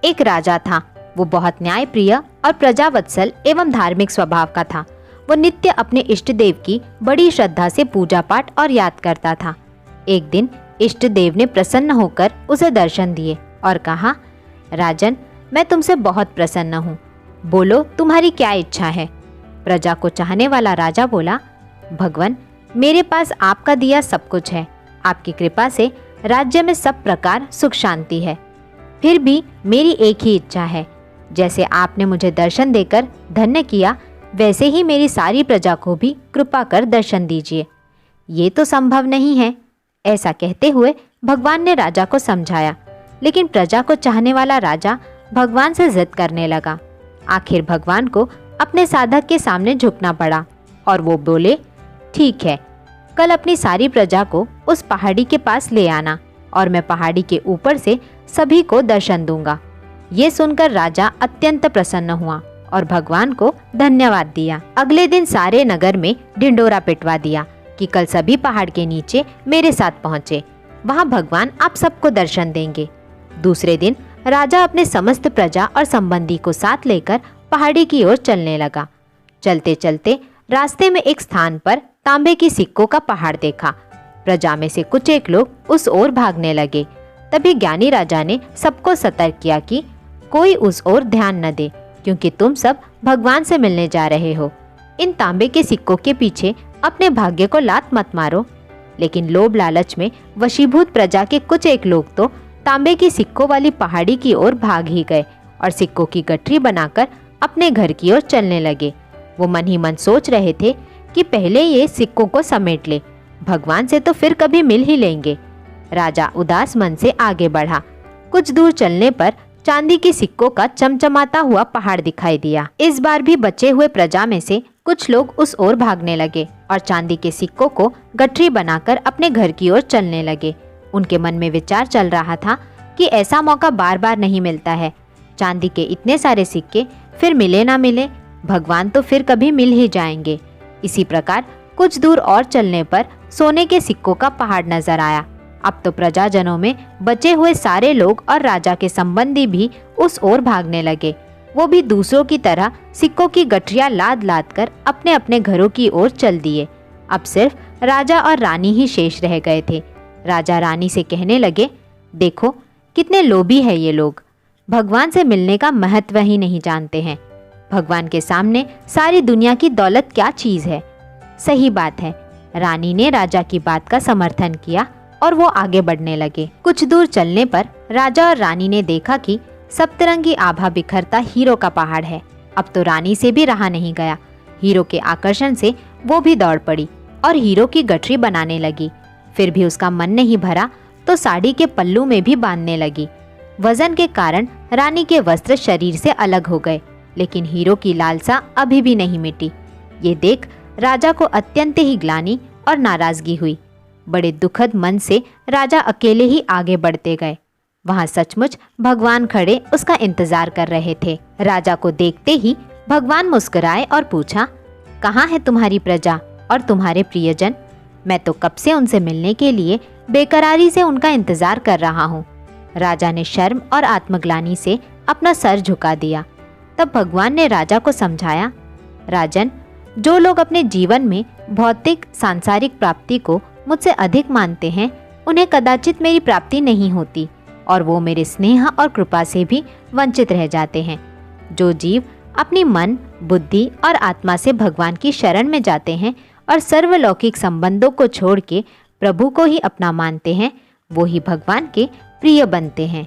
एक राजा था। वो बहुत न्यायप्रिय और प्रजावत्सल एवं धार्मिक स्वभाव का था। वो नित्य अपने इष्ट देव की बड़ी श्रद्धा से पूजा पाठ और याद करता था। एक दिन इष्ट देव ने प्रसन्न होकर उसे दर्शन दिए और कहा, राजन, मैं तुमसे बहुत प्रसन्न हूँ। बोलो, तुम्हारी क्या इच्छा है? प्रजा को चाहने वाला राजा बोला, भगवान, मेरे पास आपका दिया सब कुछ है। आपकी कृपा से राज्य में सब प्रकार सुख शांति है। फिर भी मेरी एक ही इच्छा है, जैसे आपने मुझे दर्शन देकर धन्य किया, वैसे ही मेरी सारी प्रजा को भी कृपा कर दर्शन दीजिए। ये तो संभव नहीं है। ऐसा कहते हुए भगवान ने राजा को समझाया, लेकिन प्रजा को चाहने वाला राजा भगवान से जिद करने लगा। आखिर भगवान को अपने साधक के सामने झुकना पड़ा और वो बोले, ठीक है, कल अपनी सारी प्रजा को उस पहाड़ी के पास ले आना और मैं पहाड़ी के ऊपर से सभी को दर्शन दूंगा। ये सुनकर राजा अत्यंत प्रसन्न हुआ और भगवान को धन्यवाद दिया। अगले दिन सारे नगर में ढिंडोरा पिटवा दिया कि कल सभी पहाड़ के नीचे मेरे साथ पहुँचे, वहाँ भगवान आप सबको दर्शन देंगे। दूसरे दिन राजा अपने समस्त प्रजा और संबंधी को साथ लेकर पहाड़ी की ओर चलने लगा। चलते चलते रास्ते में एक स्थान पर तांबे की सिक्कों का पहाड़ देखा। प्रजा में से कुछ एक लोग उस ओर भागने लगे। तभी ज्ञानी राजा ने सबको सतर्क किया कि कोई उस ओर ध्यान न दे, क्योंकि तुम सब भगवान से मिलने जा रहे हो। इन तांबे के सिक्कों के पीछे अपने भाग्य को लात मत मारो। लेकिन लोभ लालच में वशीभूत प्रजा के कुछ एक लोग तो तांबे की सिक्कों वाली पहाड़ी की ओर भाग ही गए और सिक्कों की गठरी बनाकर अपने घर की ओर चलने लगे। वो मन ही मन सोच रहे थे कि पहले ये सिक्कों को समेट ले, भगवान से तो फिर कभी मिल ही लेंगे। राजा उदास मन से आगे बढ़ा। कुछ दूर चलने पर चांदी के सिक्कों का चमचमाता हुआ पहाड़ दिखाई दिया। इस बार भी बचे हुए प्रजा में से कुछ लोग उस ओर भागने लगे और चांदी के सिक्कों को गठरी बनाकर अपने घर की ओर चलने लगे। उनके मन में विचार चल रहा था कि ऐसा मौका बार बार नहीं मिलता है। चांदी के इतने सारे सिक्के फिर मिले ना मिले, भगवान तो फिर कभी मिल ही जाएंगे। इसी प्रकार कुछ दूर और चलने पर सोने के सिक्कों का पहाड़ नजर आया। अब तो प्रजाजनों में बचे हुए सारे लोग और राजा के संबंधी भी उस ओर भागने लगे। वो भी दूसरों की तरह सिक्कों की गठरियां लाद लाद कर अपने अपने घरों की ओर चल दिए। अब सिर्फ राजा और रानी ही शेष रह गए थे। राजा रानी से कहने लगे, देखो कितने लोभी है ये लोग, भगवान से मिलने का महत्व ही नहीं जानते हैं। भगवान के सामने सारी दुनिया की दौलत क्या चीज है। सही बात है। रानी ने राजा की बात का समर्थन किया और वो आगे बढ़ने लगे। कुछ दूर चलने पर राजा और रानी ने देखा कि सप्तरंगी आभा बिखरता हीरो का पहाड़ है। अब तो रानी से भी रहा नहीं गया। हीरो के आकर्षण से वो भी दौड़ पड़ी और हीरो की गठरी बनाने लगी। फिर भी उसका मन नहीं भरा तो साड़ी के पल्लू में भी बांधने लगी। वजन के कारण रानी के वस्त्र शरीर से अलग हो गए, लेकिन हीरो की लालसा अभी भी नहीं मिटी। ये देख राजा को अत्यंत ही ग्लानि और नाराजगी हुई। बड़े दुखद मन से राजा अकेले ही आगे बढ़ते गए। वहां सचमुच भगवान खड़े उसका इंतजार कर रहे थे। राजा को देखते ही भगवान मुस्कुराए और पूछा, कहाँ है तुम्हारी प्रजा और तुम्हारे प्रियजन? मैं तो कब से उनसे मिलने के लिए बेकरारी से उनका इंतजार कर रहा हूँ। राजा ने शर्म और आत्मग्लानि से अपना सर झुका दिया। तब भगवान ने राजा को समझाया, राजन, जो लोग अपने जीवन में भौतिक सांसारिक प्राप्ति को मुझसे अधिक मानते हैं, उन्हें कदाचित मेरी प्राप्ति नहीं होती और वो मेरे स्नेह और कृपा से भी वंचित रह जाते हैं। जो जीव अपनी मन, बुद्धि और आत्मा से भगवान की शरण में जाते हैं और सर्वलौकिक संबंधों को छोड़ के प्रभु को ही अपना मानते हैं, वो ही भगवान के प्रिय बनते हैं।